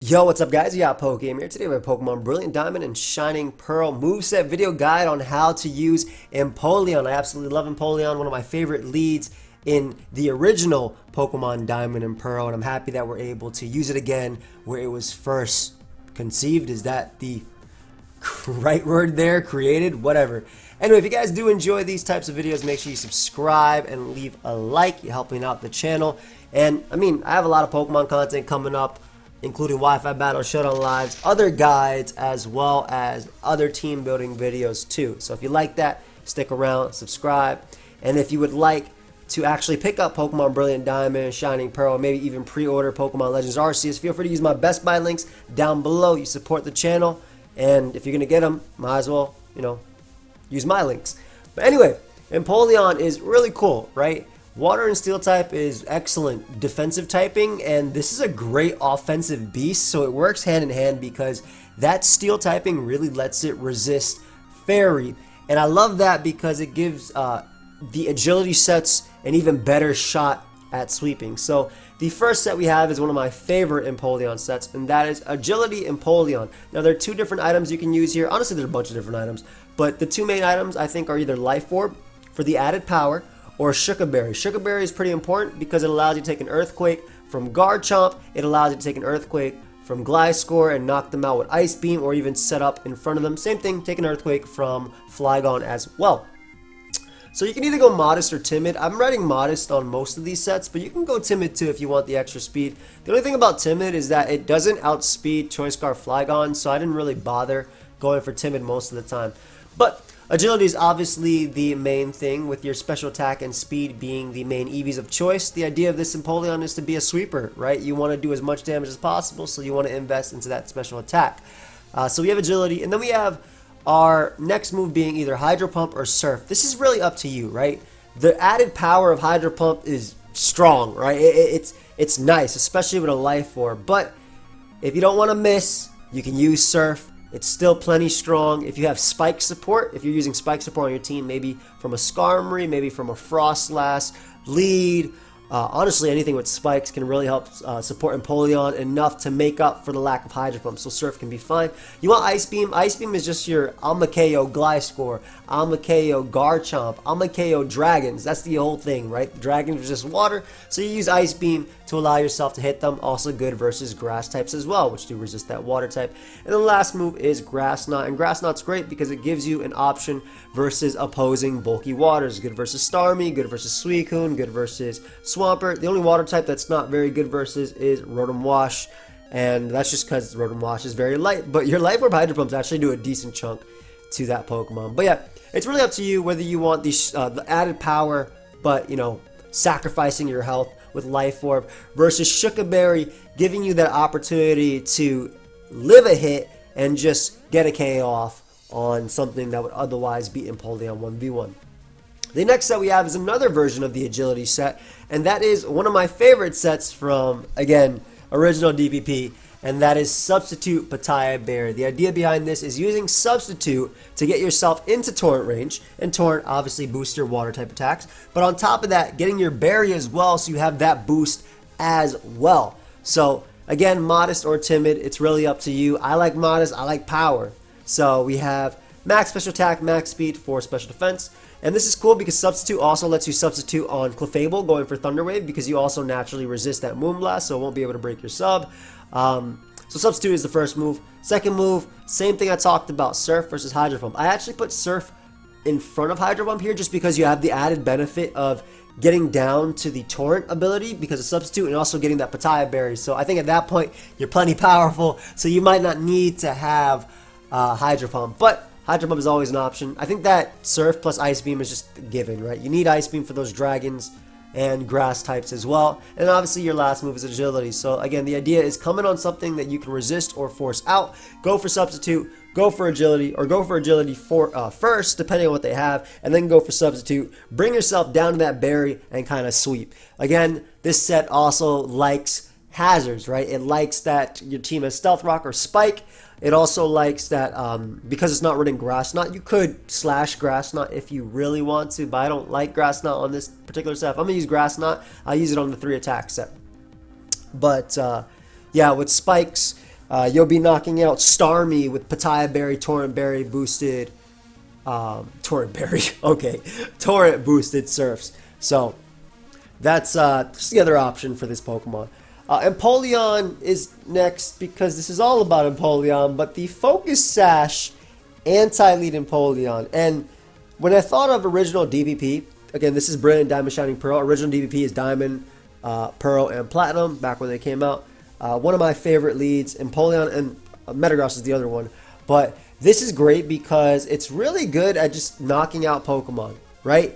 Yo, what's up guys? Yeah, pokeaimMD here. Today we have Pokemon Brilliant Diamond and Shining Pearl Moveset video guide on how to use EMPOLEON. I absolutely love EMPOLEON, one of my favorite leads in the original Pokemon Diamond and Pearl, and I'm happy that we're able to use it again where it was first conceived. Is that the right word there? Created? Whatever. Anyway, if you guys do enjoy these types of videos, make sure you subscribe and leave a like. You're helping out the channel. And I have a lot of Pokemon content coming up, including Wi-Fi Battle, Showdown Lives, other guides, as well as other team building videos too. So if you like that, stick around, subscribe. And if you would like to actually pick up Pokemon Brilliant Diamond, Shining Pearl, maybe even pre-order Pokemon Legends Arceus, feel free to use my Best Buy links down below. You support the channel, and if you're going to get them, might as well, use my links. But anyway, EMPOLEON is really cool, right? Water and Steel type is excellent defensive typing, and this is a great offensive beast, so it works hand in hand because that Steel typing really lets it resist Fairy. And I love that because it gives the agility sets an even better shot at sweeping. So the first set we have is one of my favorite EMPOLEON sets, and that is Agility EMPOLEON. Now there are two different items you can use here. Honestly, there's a bunch of different items, but the two main items I think are either Life Orb for the added power, or Sugar Berry. Sugar Berry is pretty important because it allows you to take an Earthquake from Garchomp. It allows you to take an Earthquake from Gliscor and knock them out with Ice Beam, or even set up in front of them. Same thing, take an Earthquake from Flygon as well. So you can either go Modest or Timid. I'm writing Modest on most of these sets, but you can go Timid too if you want the extra speed. The only thing about Timid is that it doesn't outspeed Choice Scarf Flygon, so I didn't really bother going for Timid most of the time. But Agility is obviously the main thing, with your special attack and speed being the main EVs of choice. The idea of this EMPOLEON is to be a sweeper, right? You want to do as much damage as possible, so you want to invest into that special attack. So we have Agility, and then we have our next move being either Hydro Pump or Surf. This is really up to you, right? The added power of Hydro Pump is strong, right? It's nice, especially with a Life Orb. But if you don't want to miss, you can use Surf. It's still plenty strong. If you have Spike support, if you're using Spike support on your team, maybe from a Skarmory, maybe from a Frostlass, Lead, honestly anything with spikes can really help support EMPOLEON enough to make up for the lack of Hydro Pump, so Surf can be fine. You want Ice Beam? Ice Beam is just your KO Gliscor, KO Garchomp, KO Dragons. That's the whole thing, right? Dragons resist water, so you use Ice Beam to allow yourself to hit them. Also good versus grass types as well, which do resist that water type. And the last move is Grass Knot, and Grass Knot's great because it gives you an option versus opposing bulky waters. Good versus Starmie, good versus Suicune, good versus Swampert. The only water type that's not very good versus is Rotom Wash, and that's just because Rotom Wash is very light, but your Life Orb Hydro Pumps actually do a decent chunk to that Pokemon. But yeah, it's really up to you whether you want the added power, but sacrificing your health with Life Orb, versus Sugar Berry giving you that opportunity to live a hit and just get a KO off on something that would otherwise beat EMPOLEON 1v1. The next set we have is another version of the Agility set, and that is one of my favorite sets from, again, original DPP, and that is Substitute Pattaya Berry. The idea behind this is using Substitute to get yourself into Torrent range, and Torrent obviously boosts your water type attacks, but on top of that, getting your Berry as well, so you have that boost as well. So again, Modest or Timid, it's really up to you. I like Modest, I like Power. So we have Max Special Attack, Max Speed for Special Defense. And this is cool because Substitute also lets you substitute on Clefable going for Thunder Wave, because you also naturally resist that Moonblast, so it won't be able to break your sub. So Substitute is the first move. Second move, same thing I talked about, Surf versus Hydro Pump. I actually put Surf in front of Hydro Pump here just because you have the added benefit of getting down to the Torrent ability because of Substitute, and also getting that Pattaya Berry. So I think at that point, you're plenty powerful, so you might not need to have Hydro Pump. But Hydro Pump is always an option. I think that Surf plus Ice Beam is just a given, right? You need Ice Beam for those Dragons and Grass types as well. And obviously your last move is Agility. So again, the idea is come in on something that you can resist or force out. Go for Substitute, go for Agility, or go for Agility first, depending on what they have, and then go for Substitute. Bring yourself down to that Berry and kind of sweep. Again, this set also likes hazards, right? It likes that your team has Stealth Rock or Spike. It also likes that because it's not running Grass Knot, you could slash Grass Knot if you really want to, but I don't like Grass Knot on this particular set. If I'm going to use Grass Knot, I'll use it on the 3 attack set. But yeah, with Spikes, You'll be knocking out Starmie with Pataya Berry, Torrent Berry boosted, Torrent Berry, okay, Torrent boosted Surfs. So that's just the other option for this Pokemon. Empoleon is next because this is all about Empoleon, but the Focus Sash anti-lead Empoleon. And when I thought of original DPP, again, this is Brilliant Diamond Shining Pearl. Original DPP is Diamond, Pearl, and Platinum back when they came out. One of my favorite leads, Empoleon, and Metagross is the other one. But this is great because it's really good at just knocking out Pokemon, right?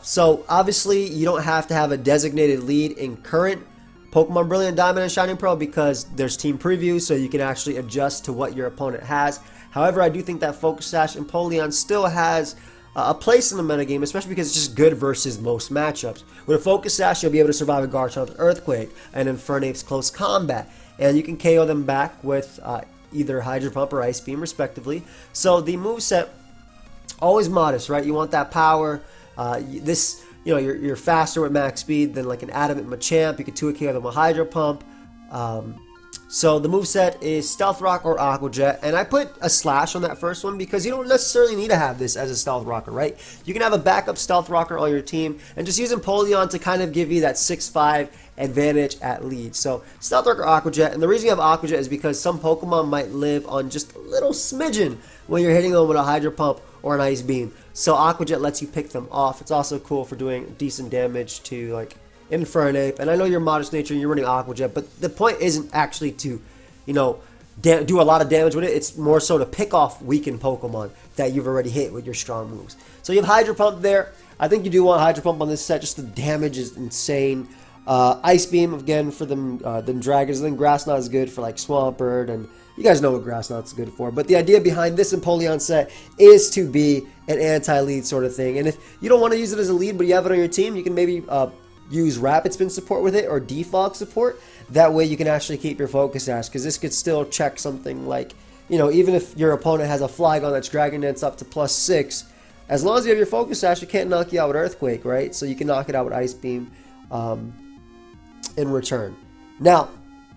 So obviously you don't have to have a designated lead in current Pokemon Brilliant Diamond and Shining Pearl because there's team previews, so you can actually adjust to what your opponent has. However, I do think that Focus Sash Empoleon still has a place in the metagame, especially because it's just good versus most matchups. With a Focus Sash, you'll be able to survive a Garchomp's Earthquake and Infernape's Close Combat, and you can KO them back with either Hydro Pump or Ice Beam, respectively. So the moveset, always modest, right? You want that power. You're faster with max speed than like an Adamant Machamp. You can 2 KO them with Hydro Pump. So the moveset is Stealth Rock or Aqua Jet, and I put a slash on that first one because you don't necessarily need to have this as a Stealth Rocker, right? You can have a backup Stealth Rocker on your team and just use Empoleon to kind of give you that 6-5 advantage at lead. So Stealth Rock or Aqua Jet, and the reason you have Aqua Jet is because some Pokemon might live on just a little smidgen when you're hitting them with a Hydro Pump or an Ice Beam. So Aqua Jet lets you pick them off. It's also cool for doing decent damage to like Infernape, and I know you're modest nature and you're running Aqua Jet, but the point isn't actually to, do a lot of damage with it. It's more so to pick off weakened Pokemon that you've already hit with your strong moves. So you have Hydro Pump there. I think you do want Hydro Pump on this set. Just the damage is insane. Ice Beam again for them dragons. And then Grass Knot is good for like Swampert, and you guys know what Grass Knot's good for. But the idea behind this Empoleon set is to be an anti-lead sort of thing. And if you don't want to use it as a lead, but you have it on your team, you can maybe use Rapid Spin support with it or Defog support. That way you can actually keep your Focus Sash, because this could still check something like, even if your opponent has a Flygon that's Dragon Dance up to +6, as long as you have your Focus Sash, it can't knock you out with Earthquake, right? So you can knock it out with Ice Beam in return. Now,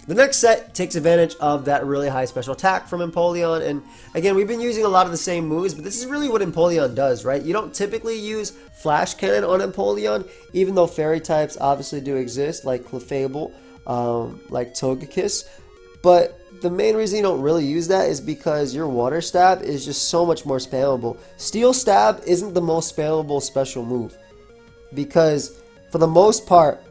the next set takes advantage of that really high special attack from Empoleon, and again, we've been using a lot of the same moves, but this is really what Empoleon does, right? You don't typically use Flash Cannon on Empoleon, even though Fairy types obviously do exist, like Clefable, like Togekiss, but the main reason you don't really use that is because your Water Stab is just so much more spammable. Steel Stab isn't the most spammable special move, because for the most part,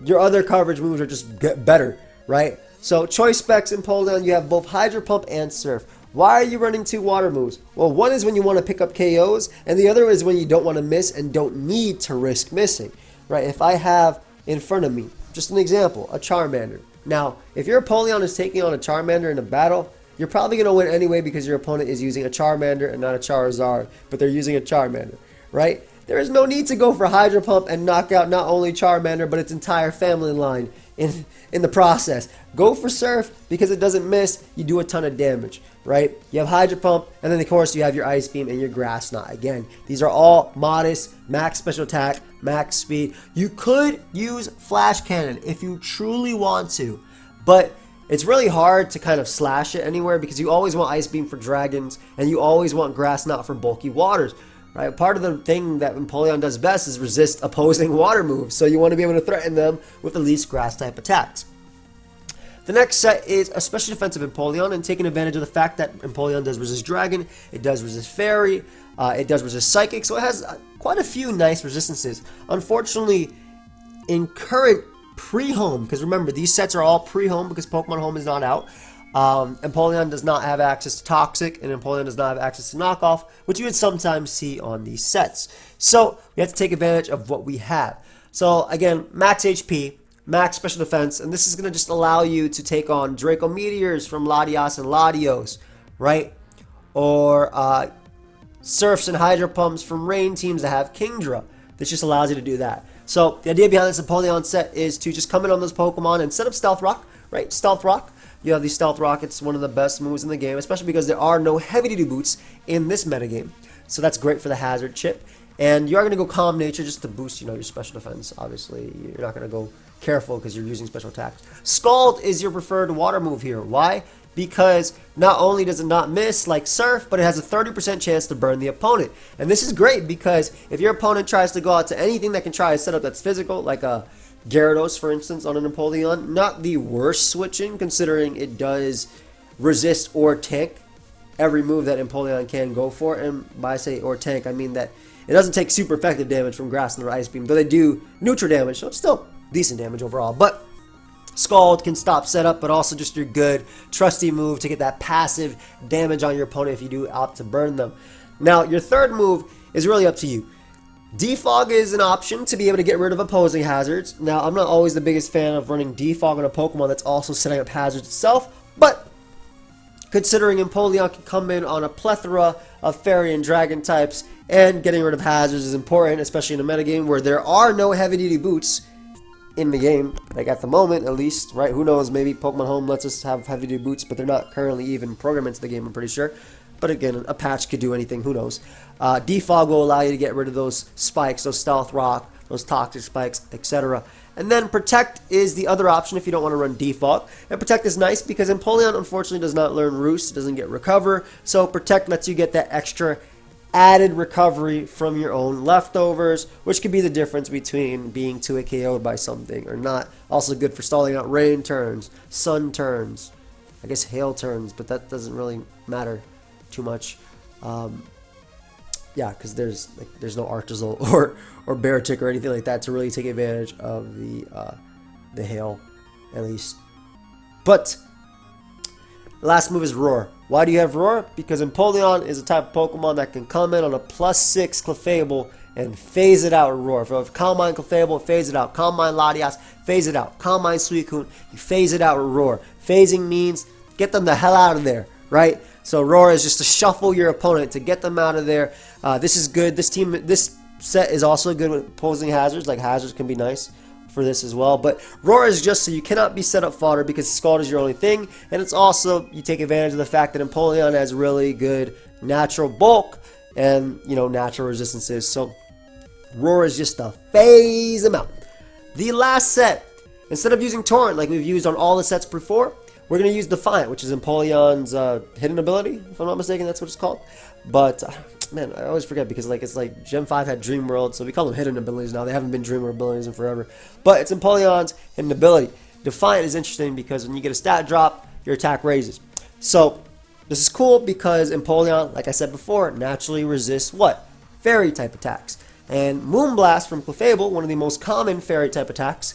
your other coverage moves are just better, right? So choice specs in Empoleon, you have both Hydro Pump and Surf. Why are you running 2 water moves? Well, one is when you want to pick up KOs, and the other is when you don't want to miss and don't need to risk missing, right? If I have in front of me, just an example, a Charmander. Now, if your Empoleon is taking on a Charmander in a battle, you're probably going to win anyway because your opponent is using a Charmander and not a Charizard, but they're using a Charmander, right? There is no need to go for Hydro Pump and knock out not only Charmander, but its entire family line in the process. Go for Surf because it doesn't miss. You do a ton of damage, right? You have Hydro Pump, and then of course you have your Ice Beam and your Grass Knot. Again, these are all modest, max special attack, max speed. You could use Flash Cannon if you truly want to, but it's really hard to kind of slash it anywhere because you always want Ice Beam for dragons, and you always want Grass Knot for bulky waters. Right? Part of the thing that Empoleon does best is resist opposing water moves, so you want to be able to threaten them with the least grass type attacks. The next set is a special defensive Empoleon, and taking advantage of the fact that Empoleon does resist Dragon, it does resist Fairy, it does resist Psychic, so it has quite a few nice resistances. Unfortunately, in current pre-home, because remember, these sets are all pre-home because Pokemon Home is not out, Empoleon does not have access to Toxic, and Empoleon does not have access to Knockoff, which you would sometimes see on these sets. So we have to take advantage of what we have. So again, max HP, max special defense, and this is going to just allow you to take on Draco Meteors from Latias and Latios, right? Or Surfs and Hydro Pumps from Rain teams that have Kingdra. This just allows you to do that. So the idea behind this Empoleon set is to just come in on those Pokemon and set up Stealth Rock, right? Stealth Rock. You have these Stealth Rockets, one of the best moves in the game, especially because there are no heavy-duty boots in this metagame. So that's great for the Hazard chip. And you are going to go Calm Nature just to boost, your special defense. Obviously, you're not going to go Careful because you're using special attacks. Scald is your preferred water move here. Why? because not only does it not miss like Surf, but it has a 30% chance to burn the opponent. And this is great because if your opponent tries to go out to anything that can try a setup that's physical, like a Gyarados, for instance, on an Empoleon, not the worst switching, considering it does resist or tank every move that Empoleon can go for. And by I say or tank, I mean that it doesn't take super effective damage from Grass or Ice Beam, though they do neutral damage, so it's still decent damage overall. But Scald can stop setup, but also just your good, trusty move to get that passive damage on your opponent if you do opt to burn them. Now, your third move is really up to you. Defog is an option to be able to get rid of opposing hazards. Now, I'm not always the biggest fan of running Defog on a Pokemon that's also setting up hazards itself, but considering Empoleon can come in on a plethora of Fairy and Dragon types, and getting rid of hazards is important, especially in a metagame where there are no heavy-duty boots in the game, like at the moment at least, right? Who knows, maybe Pokemon Home lets us have heavy-duty boots, but they're not currently even programmed into the game, I'm pretty sure. But again, a patch could do anything, who knows. Defog will allow you to get rid of those spikes, those Stealth Rock, those Toxic Spikes, etc. And then Protect is the other option if you don't want to run Defog. And Protect is nice because Empoleon unfortunately does not learn Roost, doesn't get Recover, so Protect lets you get that extra added recovery from your own leftovers, which could be the difference between being 2 KO'd by something or not. Also good for stalling out rain turns, sun turns, I guess hail turns, but that doesn't really matter too much. Yeah, because there's no Artisanal or Beartick or anything like that to really take advantage of the hail, at least. But the last move is Roar. Why do you have Roar? Because Empoleon is a type of Pokemon that can come in on a +6 Clefable and phase it out with Roar. If you have Calm Mind Clefable, phase it out. Calm Mind Latias, phase it out. Calm Mind Suicune, you phase it out with Roar. Phasing means get them the hell out of there, right? So Roar is just to shuffle your opponent to get them out of there. This is good. This set is also good with opposing hazards. Like hazards can be nice for this as well, but Roar is just so you cannot be set up fodder because Scald is your only thing, and it's also you take advantage of the fact that Empoleon has really good natural bulk and natural resistances. So Roar is just to phase them out. The last set, instead of using Torrent like we've used on all the sets before, we're going to use Defiant, which is Empoleon's hidden ability, if I'm not mistaken, that's what it's called. But man, I always forget because it's like Gen 5 had Dream World, so we call them hidden abilities now. They haven't been Dream World abilities in forever. But it's Empoleon's hidden ability. Defiant is interesting because when you get a stat drop, your attack raises. So this is cool because Empoleon, like I said before, naturally resists what? Fairy type attacks. And Moonblast from Clefable, one of the most common Fairy type attacks,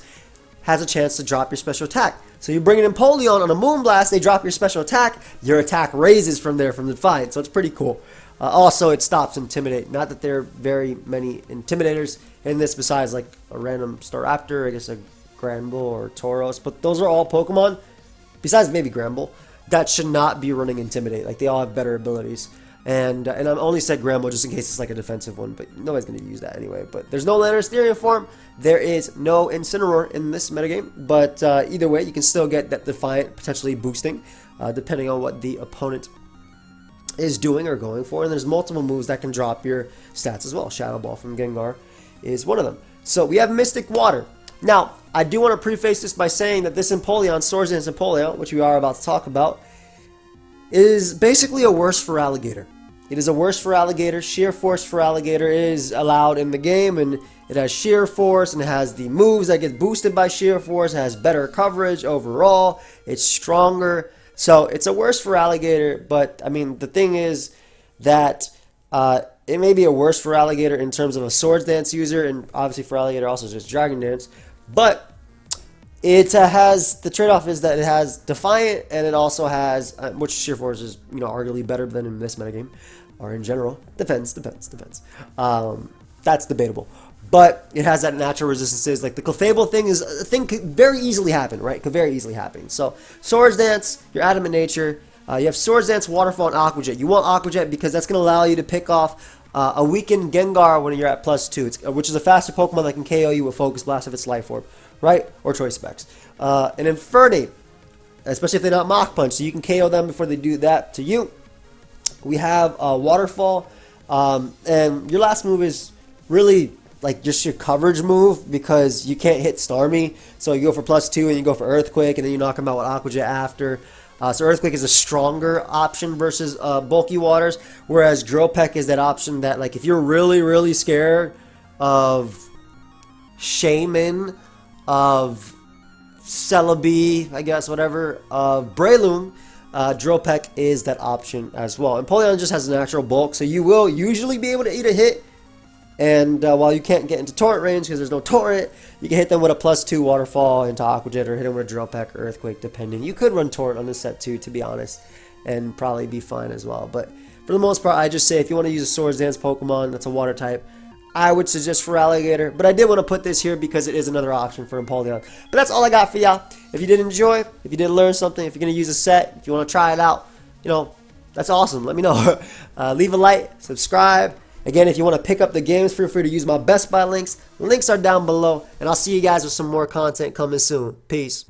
has a chance to drop your special attack. So you bring an Empoleon on a Moonblast, they drop your special attack, your attack raises from there from Defiant. So it's pretty cool. Also, it stops Intimidate. Not that there are very many Intimidators in this besides like a random Staraptor, I guess a Granbull or Tauros, but those are all Pokemon, besides maybe Granbull, that should not be running Intimidate. Like they all have better abilities. And I only said Granbull just in case it's like a defensive one, but nobody's going to use that anyway. But there's no Landorus form. There is no Incineroar in this metagame, but either way, you can still get that Defiant potentially boosting, depending on what the opponent is doing or going for. And there's multiple moves that can drop your stats as well. Shadow Ball from Gengar is one of them. So we have Mystic Water. Now, I do want to preface this by saying that this Empoleon, Swords Dance Empoleon, which we are about to talk about, is basically a worse for Alligator. It is a worse for Alligator. Sheer Force for Alligator is allowed in the game, and it has Sheer Force, and it has the moves that get boosted by Sheer Force. It has better coverage overall. It's stronger. So it's a worse for Alligator, but I mean, the thing is that it may be a worse for Alligator in terms of a Swords Dance user, and obviously for Alligator also just Dragon Dance, but it has, the trade-off is that it has Defiant, and it also has, which Sheer Force is, arguably better than in this metagame, or in general. Depends. That's debatable. But it has that natural resistances. Like the Clefable thing is a thing could very easily happen, right? Could very easily happen. So Swords Dance, your Adamant Nature. You have Swords Dance, Waterfall, and Aqua Jet. You want Aqua Jet because that's going to allow you to pick off a weakened Gengar when you're at +2, which is a faster Pokemon that can KO you with Focus Blast if it's Life Orb, right? Or Choice Specs. And Infernape, especially if they're not Mach Punch, so you can KO them before they do that to you. We have Waterfall, and your last move is really like just your coverage move because you can't hit Starmie, so you go for +2 and you go for Earthquake, and then you knock him out with Aqua Jet after. So Earthquake is a stronger option versus bulky waters, whereas Drill Peck is that option that, like, if you're really scared of Shaman, of Celebi, I guess, whatever, of Breloom, Drill Peck is that option as well. Empoleon just has a natural bulk, so you will usually be able to eat a hit. And while you can't get into Torrent range because there's no Torrent, you can hit them with a +2 Waterfall into Aqua Jet, or hit them with a Drill Peck or Earthquake, depending. You could run Torrent on this set too, to be honest, and probably be fine as well. But for the most part, I just say if you want to use a Swords Dance Pokemon that's a water type, I would suggest for Alligator. But I did want to put this here because it is another option for Empoleon. But that's all I got for y'all. If you did enjoy, if you did learn something, if you're going to use a set, if you want to try it out, you know, that's awesome. Let me know. Leave a like, subscribe. Again, if you want to pick up the games, feel free to use my Best Buy links. The links are down below. And I'll see you guys with some more content coming soon. Peace.